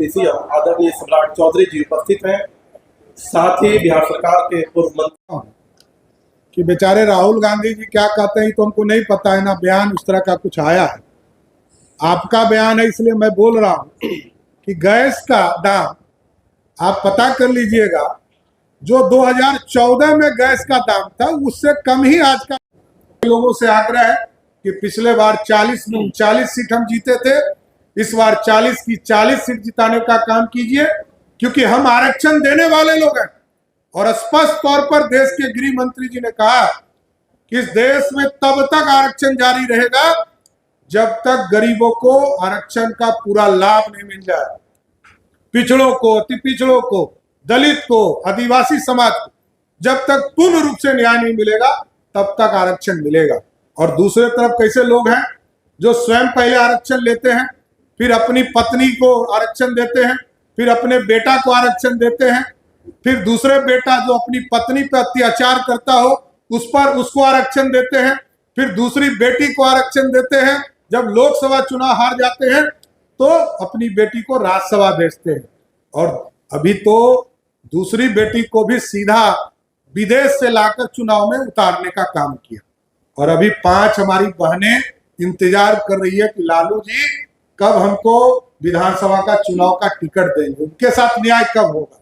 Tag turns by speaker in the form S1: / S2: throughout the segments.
S1: DPC आदरणीय सम्राट चौधरी जी उपस्थित हैं, साथ ही बिहार सरकार के पूर्व मंत्री
S2: कि बेचारे राहुल गांधी जी क्या कहते हैं तो हमको नहीं पता है ना, बयान उस तरह का कुछ आया है। आपका बयान है इसलिए मैं बोल रहा हूं कि गैस का दाम आप पता कर लीजिएगा, जो 2014 में गैस का दाम था उससे कम ही आज का। लोगों से आग्रह है कि पिछले बार 40 में 39 सीट हम जीते थे, इस बार 40 की 40 सीट जिताने का काम कीजिए, क्योंकि हम आरक्षण देने वाले लोग हैं। और स्पष्ट तौर पर देश के गृह मंत्री जी ने कहा कि इस देश में तब तक आरक्षण जारी रहेगा जब तक गरीबों को आरक्षण का पूरा लाभ नहीं मिल जाए। पिछड़ों को, अति पिछड़ों को, दलित को, आदिवासी समाज को जब तक पूर्ण रूप से न्याय नहीं मिलेगा तब तक आरक्षण मिलेगा। और दूसरे तरफ कैसे लोग हैं जो स्वयं पहले आरक्षण लेते हैं, फिर अपनी पत्नी को आरक्षण देते हैं, फिर अपने बेटा को आरक्षण देते हैं, फिर दूसरे बेटा जो अपनी पत्नी पर अत्याचार करता हो उस पर उसको आरक्षण देते हैं, फिर दूसरी बेटी को आरक्षण देते हैं। जब लोकसभा चुनाव हार जाते हैं तो अपनी बेटी को राज्यसभा भेजते हैं, और अभी तो दूसरी बेटी को भी सीधा विदेश से लाकर चुनाव में उतारने का काम किया। और अभी 5 हमारी बहनें इंतजार कर रही है कि लालू जी कब हमको विधानसभा का चुनाव का टिकट देंगे, उनके साथ न्याय कब होगा।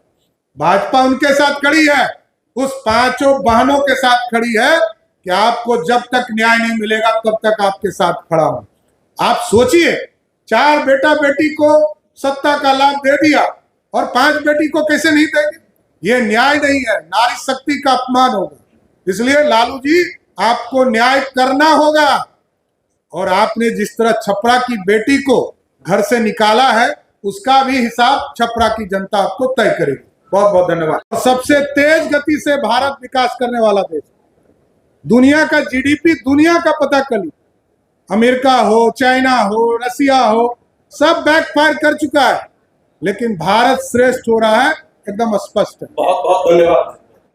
S2: भाजपा उनके साथ खड़ी है, उस 5 बहनों के साथ खड़ी है कि आपको जब तक न्याय नहीं मिलेगा तब तक आपके साथ खड़ा हूं। आप सोचिए, 4 बेटा बेटी को सत्ता का लाभ दे दिया और 5 बेटी को कैसे नहीं देंगे? ये न्याय नहीं है, नारी शक्ति का अपमान होगा। इसलिए लालू जी आपको न्याय करना होगा। और आपने जिस तरह छपरा की बेटी को घर से निकाला है उसका भी हिसाब छपरा की जनता आपको तय करेगी। बहुत बहुत धन्यवाद। सबसे तेज गति से भारत विकास करने वाला देश, दुनिया का जीडीपी दुनिया का पता कर ली, अमेरिका हो, चाइना हो, रसिया हो, सब बैकफायर कर चुका है, लेकिन भारत श्रेष्ठ हो रहा है, एकदम स्पष्ट है।
S1: बहुत बहुत धन्यवाद।